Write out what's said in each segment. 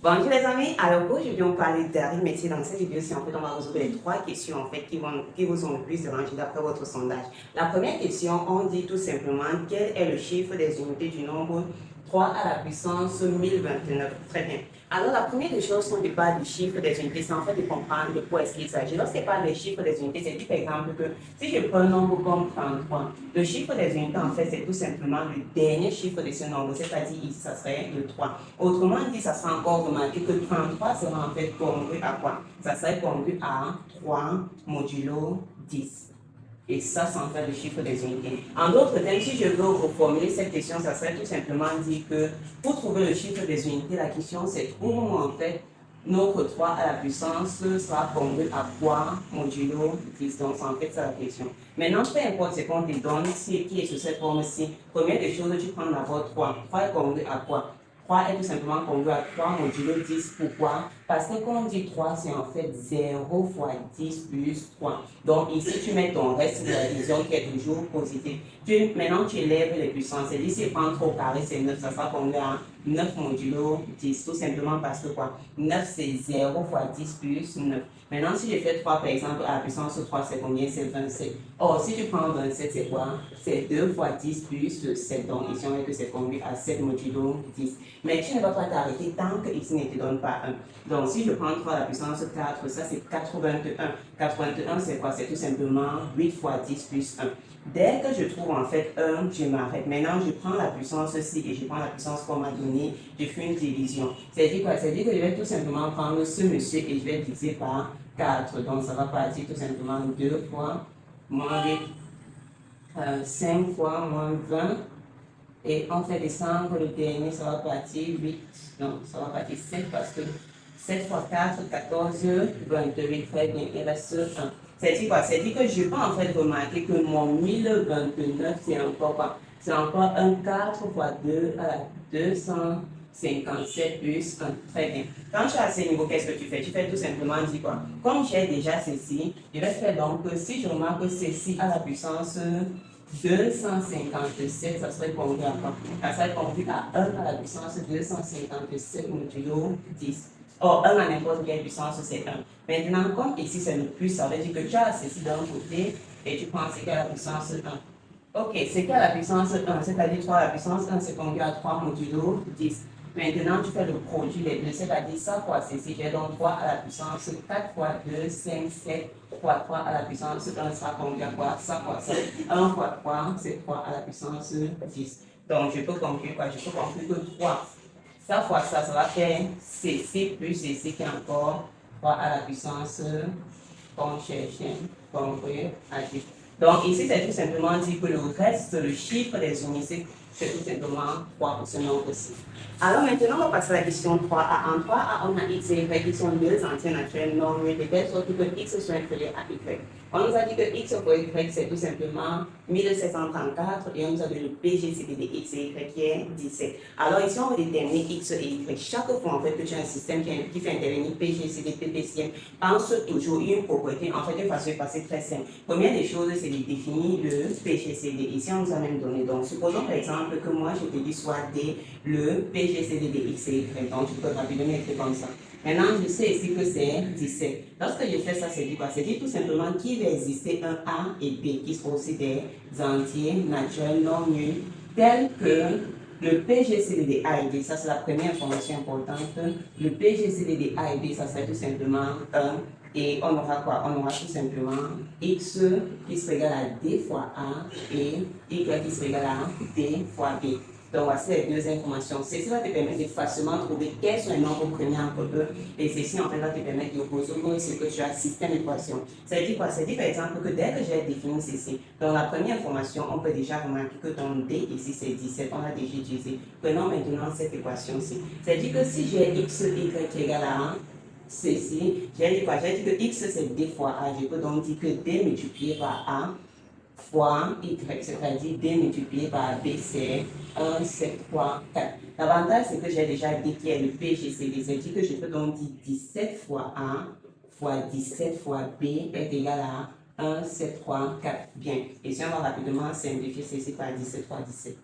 Bonjour les amis, alors aujourd'hui on va parler d'arithmétique. Dans cette vidéo, en fait on va résoudre les trois questions en fait qui vous ont le plus dérangé d'après votre sondage. La première question, on dit tout simplement quel est le chiffre des unités du nombre 3 à la puissance 1029. Très bien. Alors la première des choses quand on parle du chiffre des unités, c'est en fait de comprendre de quoi est-ce qu'il s'agit. Lorsqu'on parle des chiffres des unités, c'est dit par exemple que si je prends un nombre comme 33, le chiffre des unités en fait c'est tout simplement le dernier chiffre de ce nombre, c'est-à-dire ici ça serait le 3. Autrement dit, ça sera encore remarqué que 33 sera en fait congru à quoi? Ça serait congru à 3 modulo 10. Et ça, c'est en fait le chiffre des unités. En d'autres termes, si je veux reformuler cette question, ça serait tout simplement dire que pour trouver le chiffre des unités, la question c'est trouvons en fait notre 3 à la puissance sera congru à quoi modulo 10. Donc, c'est en fait ça la question. Maintenant, peu importe ce qu'on te donne, qui est sur cette forme-ci, première des choses, tu prends d'abord 3. 3 est congru à quoi? 3 est tout simplement congru à 3 modulo 10. Pourquoi? Parce que quand on dit 3, c'est en fait 0 fois 10 plus 3. Donc ici, tu mets ton reste de la division qui est toujours positif. Maintenant, tu élèves les puissances. Et ici, prendre au carré, c'est 9. Ça sera congru à 9 modulo 10. Tout simplement parce que quoi? 9, c'est 0 fois 10 plus 9. Maintenant, si je fais 3, par exemple, à la puissance 3, c'est combien? C'est 27. Or, si tu prends 27, c'est quoi? C'est 2 fois 10 plus 7. Donc, ici, on voit que c'est congru à 7 modulo 10. Mais tu ne vas pas t'arrêter tant que x ne te donne pas 1. Donc, si je prends 3 à la puissance 4, ça c'est 81. 81, c'est quoi? C'est tout simplement 8 fois 10 plus 1. Dès que je trouve en fait 1, je m'arrête. Maintenant, je prends la puissance 6 et je prends la puissance qu'on m'a donnée. Je fais une division. C'est-à-dire quoi? C'est-à-dire que je vais tout simplement prendre ce monsieur et je vais diviser par 4. Donc, ça va partir tout simplement 2 fois moins 8, 5 fois moins 20. Et on fait descendre le dernier, ça va partir 8. Non, ça va partir 7 parce que 7 fois 4, 14, 28. Très bien, il reste 1. C'est-à-dire quoi? C'est-à-dire que je peux en fait remarquer que mon 1029, c'est encore quoi? C'est encore un 4 fois 2 à la 257 plus 1. Très bien. Quand tu es à ce niveau, qu'est-ce que tu fais? Tu fais tout simplement dire quoi? Comme j'ai déjà ceci, je vais faire donc que si je remarque ceci à la puissance 257, ça serait congru à quoi? Ça serait congru à 1 à la puissance 257 modulo 10. Or, 1 à n'importe quelle puissance, c'est 1. Maintenant, comme ici c'est le plus, ça veut dire que tu as ceci d'un côté et tu prends ce qui est à la puissance 1. Ok, c'est qui à la puissance 1, c'est-à-dire 3 à la puissance 1, c'est congru à 3 modulo 10. Maintenant, tu fais le produit des deux, c'est-à-dire ça fois ceci, j'ai donc 3 à la puissance 4 fois 2, 5, 7 fois 3 à la puissance 1 sera congru à quoi? Ça fois ça. 1 fois 3, c'est 3 à la puissance 10. Donc, je peux conclure quoi? Je peux conclure que 3. Ça fois ça, ça va faire ceci plus ceci qui est encore 3 à la puissance qu'on cherche, conclure à 10. Donc, ici, c'est tout simplement dit que le reste, le chiffre des unités, c'est tout simplement 3 pour ce nombre-ci. Alors maintenant, on va passer à la question 3a. En 3a, on a x et y qui sont deux entiers naturels non nuls, de telle sorte que x soit inférieur à y. On nous a dit que x fois y, c'est tout simplement 1734 et on nous a donné le PGCD de x et y qui est 17. Alors ici, on va déterminer x et y. Chaque fois en fait, que tu as un système qui fait intervenir PGCD, PPCM, pense toujours une propriété, en fait, de façon passée très simple. Première des choses, c'est de définir le PGCD. Ici, on nous a même donné. Donc, supposons par exemple que moi, je te dis soit D, le PGCD de x et y. Donc, tu peux rapidement écrire comme ça. Maintenant, je sais ici que c'est 17. Lorsque je fais ça, c'est dit quoi? C'est dit tout simplement qu'il va exister un A et B qui sont aussi des entiers naturels non nuls, tels que le PGCD de A et B. Ça, c'est la première information importante. Le PGCD de A et B, ça serait tout simplement 1. Et on aura quoi? On aura tout simplement x qui sera égal à d fois A et y qui sera égal à d fois B. Donc, voici les deux informations. Ceci va te permettre de facilement trouver quels sont les nombres premiers entre eux. Et ceci, en fait, va te permettre de résoudre ce que tu as système d'équation. Ça dit quoi? Ça dit par exemple que dès que j'ai défini ceci, dans la première information, on peut déjà remarquer que ton D ici c'est 17. On a déjà utilisé. Prenons maintenant cette équation-ci. Ça dit que si j'ai x, y qui est égal à 1, ceci, j'ai dit quoi? J'ai dit que x c'est d fois a. Je peux donc dire que d multiplié par a fois y, c'est-à-dire d multiplié par b, c'est 1, 7 fois 4. L'avantage, c'est que j'ai déjà dit qu'il y a le PGCD, c'est-à-dire que je peux donc dire 17 fois a fois 17 fois b est égal à 1, 7 fois 4. Bien. Et si on va rapidement simplifier ceci par 17 fois 17.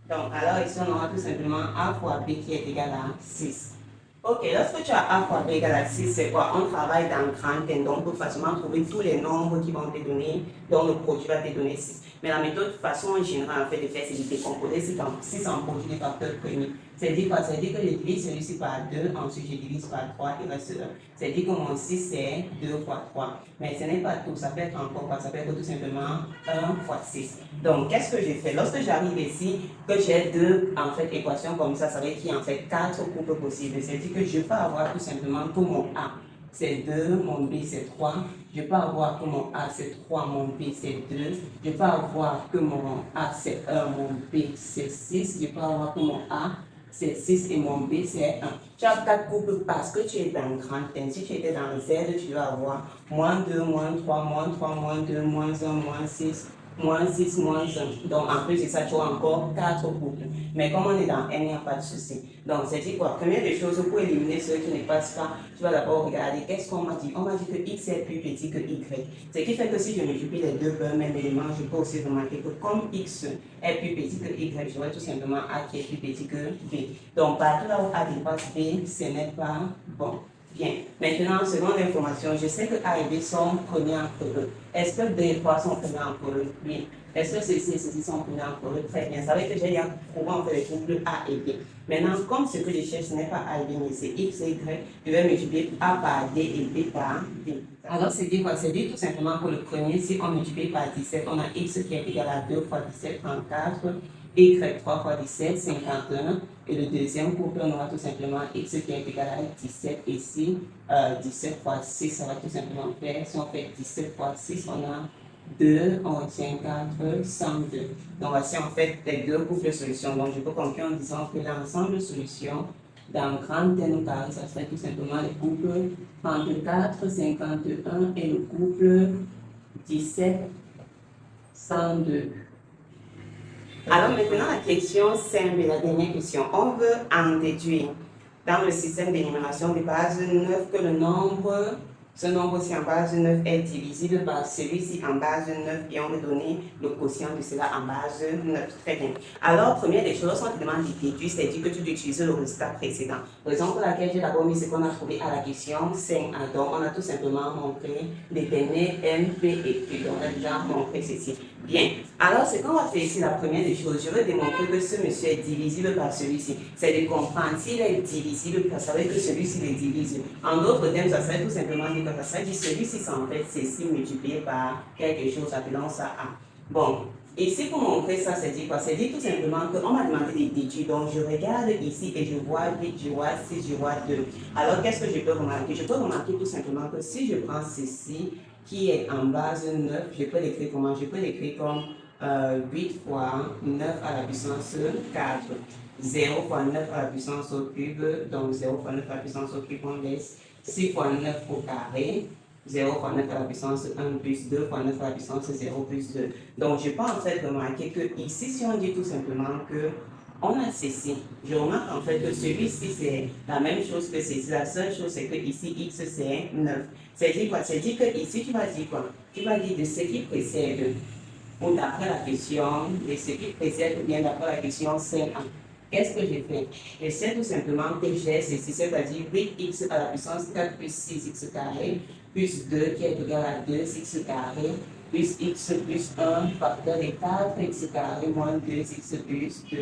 Donc, alors ici, on aura tout simplement a fois b qui est égal à 6. Ok, lorsque tu as A fois B égale à 6, c'est quoi? On travaille dans grand N, donc pour facilement trouver tous les nombres qui vont te donner, dont le produit va te donner 6. Mais la méthode, façon générale, en fait, de faire, c'est de décomposer 6 en produit des facteurs premiers. C'est-à-dire quoi? C'est-à-dire que je divise celui-ci par 2, ensuite je divise par 3, il reste 1. C'est-à-dire que mon 6, c'est 2 fois 3. Mais ce n'est pas tout, ça peut être encore quoi? Ça peut être tout simplement 1 fois 6. Donc, qu'est-ce que j'ai fait? Lorsque j'arrive ici, que j'ai deux en fait, équations comme ça veut dire qu'il y a en fait 4 couples possibles. C'est-à-dire que je peux avoir tout simplement que mon A, c'est 2, mon B, c'est 3. Je peux avoir que mon A, c'est 3, mon B, c'est 2. Je peux avoir que mon A, c'est 1, mon B, c'est 6. Je peux avoir que mon A, c'est 6 et mon B, c'est 1. Tu as 4 couples parce que tu es dans grand N. Si tu étais dans Z, tu vas avoir moins 2, moins 3, moins 3, moins 2, moins 1, moins 6, moins 6, moins 1. Donc, en plus de ça, tu as encore 4 couples. Mais comme on est dans N, il n'y a pas de souci. Donc, c'est dit quoi? Première des choses, pour éliminer ceux qui ne passent pas, tu vas d'abord regarder qu'est-ce qu'on m'a dit. On m'a dit que X est plus petit que Y. Ce qui fait que si je multiplie les deux par le même élément, je peux aussi remarquer que comme X est plus petit que Y, j'aurai tout simplement A qui est plus petit que B. Donc, partout là où A dépasse B, ce n'est pas bon. Bien. Maintenant, selon l'information, je sais que A et B sont premiers entre eux. Est-ce que B et 3 sont premiers entre eux? Oui. Est-ce que ceci et ceci sont premiers entre eux? Très bien. Ça veut dire que j'ai trouvé en fait les couples A et B. Maintenant, comme ce que je cherche, ce n'est pas A et B, mais c'est X et Y, je vais multiplier A par D et B par D. Alors, c'est dit quoi? C'est dit tout simplement que le premier, si on multiplie par 17, on a X qui est égal à 2 fois 17, 34. Y 3 fois 17, 51. Et le deuxième couple, on aura tout simplement X qui est égal à 17 ici. 17 fois 6, ça va tout simplement faire, si on fait 17 fois 6, on a 2, on retient 4, 102. Donc voici en fait les deux couples de solutions. Donc je peux conclure en disant que l'ensemble de solutions dans grand N carré, ça serait tout simplement les couples 34, 51 et le couple 17, 102. Alors maintenant, la question simple, la dernière question. On veut en déduire dans le système d'énumération de base 9 que le nombre, ce nombre-ci en base 9 est divisible par celui-ci en base 9 et on veut donner le quotient de cela en base 9. Très bien. Alors, première des choses, on te demande de déduire, c'est-à-dire que tu dois utiliser le résultat précédent. Raison pour laquelle j'ai d'abord mis ce qu'on a trouvé à la question 5A. Donc, on a tout simplement montré les données M, P et Q. Donc, on a déjà montré ceci. Bien. Alors, ce qu'on va faire ici, la première des choses, je veux démontrer que ce monsieur est divisible par celui-ci. C'est de comprendre s'il est divisible, ça veut dire que celui-ci est divisible. En d'autres termes, ça serait tout simplement dire que ça dit celui-ci, c'est en fait ceci multiplié par quelque chose, appelons ça A. Bon. Ici, pour montrer ça, c'est dit quoi? C'est dit tout simplement qu'on m'a demandé de déduire. Donc, je regarde ici et je vois 8, je vois 6, je vois 2. Alors, qu'est-ce que je peux remarquer? Je peux remarquer tout simplement que si je prends ceci, qui est en base 9, je peux l'écrire comment? Je peux l'écrire comme 8 fois 9 à la puissance 4. 0 fois 9 à la puissance au cube, donc 0 fois 9 à la puissance au cube, on laisse 6 fois 9 au carré. 0 fois 9 à la puissance 1 plus 2 fois 9 à la puissance 0 plus 2. Donc, je peux en fait remarquer que ici, si on dit tout simplement que on a ceci, je remarque en fait que celui-ci c'est la même chose que ceci. La seule chose c'est que ici x c'est 9. C'est dit quoi? C'est dit que ici tu vas dire quoi? Tu vas dire de ce qui précède, ou d'après la question, de ce qui précède ou bien d'après la question c'est 1. Qu'est-ce que j'ai fait? Je sais tout simplement que j'ai ceci, c'est-à-dire 8x à la puissance 4 plus 6x carré, plus 2 qui est égal à 2x carré, plus x plus 1 facteur de 4x carré moins 2x plus 2.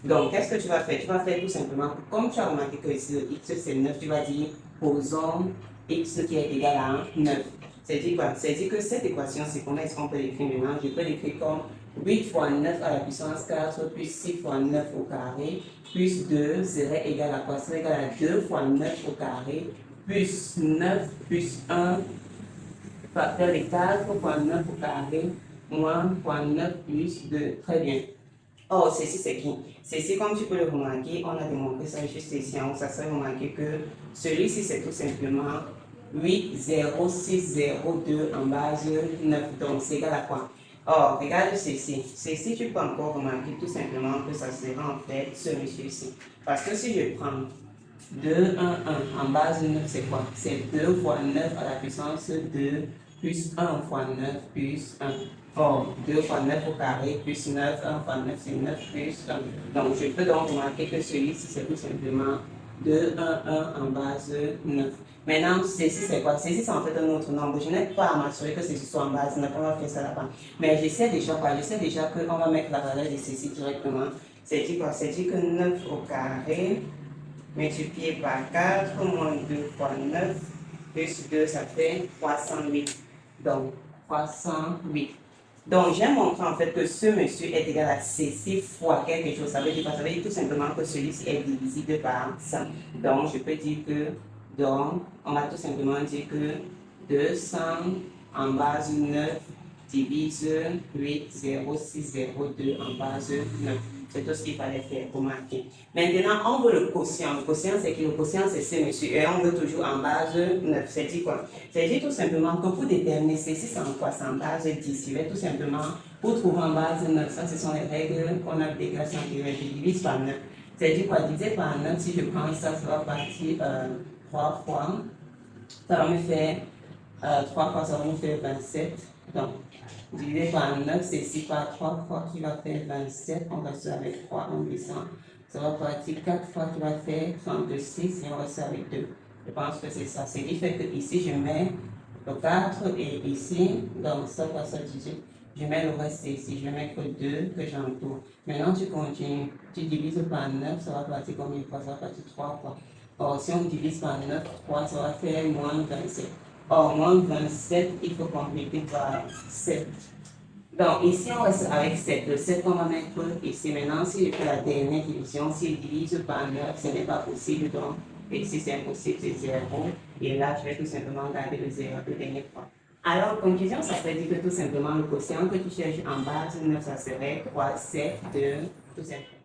Donc, qu'est-ce que tu vas faire? Tu vas faire tout simplement, comme tu as remarqué que ici, x c'est 9, tu vas dire, posons x qui est égal à 9. C'est-à-dire quoi? C'est-à-dire que cette équation, c'est comment est-ce qu'on peut l'écrire maintenant? Je peux l'écrire comme 8 fois 9 à la puissance 4 plus 6 fois 9 au carré plus 2 serait égal à quoi? Serait égal à 2 fois 9 au carré plus 9 plus 1 facteur de 4 fois 9 au carré moins fois 9 plus 2. Très bien. Oh, ceci c'est qui? Ceci, comme tu peux le remarquer, on a démontré ça juste ici en haut, ça serait remarqué que celui-ci c'est tout simplement 8, 0, 6, 0, 2 en base 9. Donc c'est égal à quoi? Oh, regarde ceci. Ceci, tu peux encore remarquer tout simplement que ça sera en fait ce monsieur-ci. Parce que si je prends 2, 1, 1 en base 9, c'est quoi? C'est 2 fois 9 à la puissance 2 plus 1 fois 9 plus 1. Oh, 2 fois 9 au carré plus 9, 1 fois 9 c'est 9 plus 1. Donc je peux donc remarquer que celui-ci c'est tout simplement 2, 1 en base 9. Maintenant, ceci c'est quoi? Ceci c'est en fait un autre nombre. Je n'ai pas à m'assurer que ceci soit en base 9. On va faire ça là-bas. Mais je sais déjà quoi? Je sais déjà qu'on va mettre la valeur de ceci directement. C'est dit quoi? C'est dit que 9 au carré multiplié par 4 moins 2 fois 9 plus 2, ça fait 308. Donc, 308. Donc, j'ai montré en fait que ce monsieur est égal à ceci fois quelque chose. Ça veut dire quoi? Ça veut dire tout simplement que celui-ci est divisible par 100. Donc, je peux dire que, donc, on va tout simplement dire que 200 en base 9 divise 8, 0, 6, 0, 2 en base 9. C'est tout ce qu'il fallait faire pour marquer. Maintenant, on veut le quotient. Le quotient, c'est que le quotient, c'est ce monsieur. Et on veut toujours en base 9. C'est dit quoi? C'est dit tout simplement que pour déterminer ceci, c'est en quoi? C'est en base 10. Je vais tout simplement, pour trouver en base 9, ça, ce sont les règles qu'on a déclassées anteriorement. Je divise par 9. C'est dit quoi? Divisé par 9, si je prends ça, ça va partir 3 fois. Ça va me faire 3 fois, ça va me faire 27. Donc, divisé par 9, c'est 6 par 3 fois qui va faire 27. On reste avec 3 en descend. Ça va partir 4 fois qui va faire 36 et on reste avec 2. Je pense que c'est ça. Ce qui fait que ici, je mets le 4 et ici, donc ça va se diviser. Je mets le reste ici, je vais mettre 2 que j'entoure. Maintenant, tu continues. Tu divises par 9, ça va partir combien de fois? Ça va partir 3 fois. Or, si on divise par 9, 3, ça va faire moins 27. Or, moins 27, il faut compléter par 7. Donc, ici, on reste avec 7. Le 7 qu'on va mettre ici. Maintenant, si je fais la dernière division, si je divise par 9, ce n'est pas possible. Donc, ici, c'est impossible, c'est 0. Et là, je vais tout simplement garder le 0 la dernière fois. Alors, en conclusion, ça veut dire que tout simplement, le quotient que tu cherches en base 9, ça serait 3, 7, 2, tout simplement.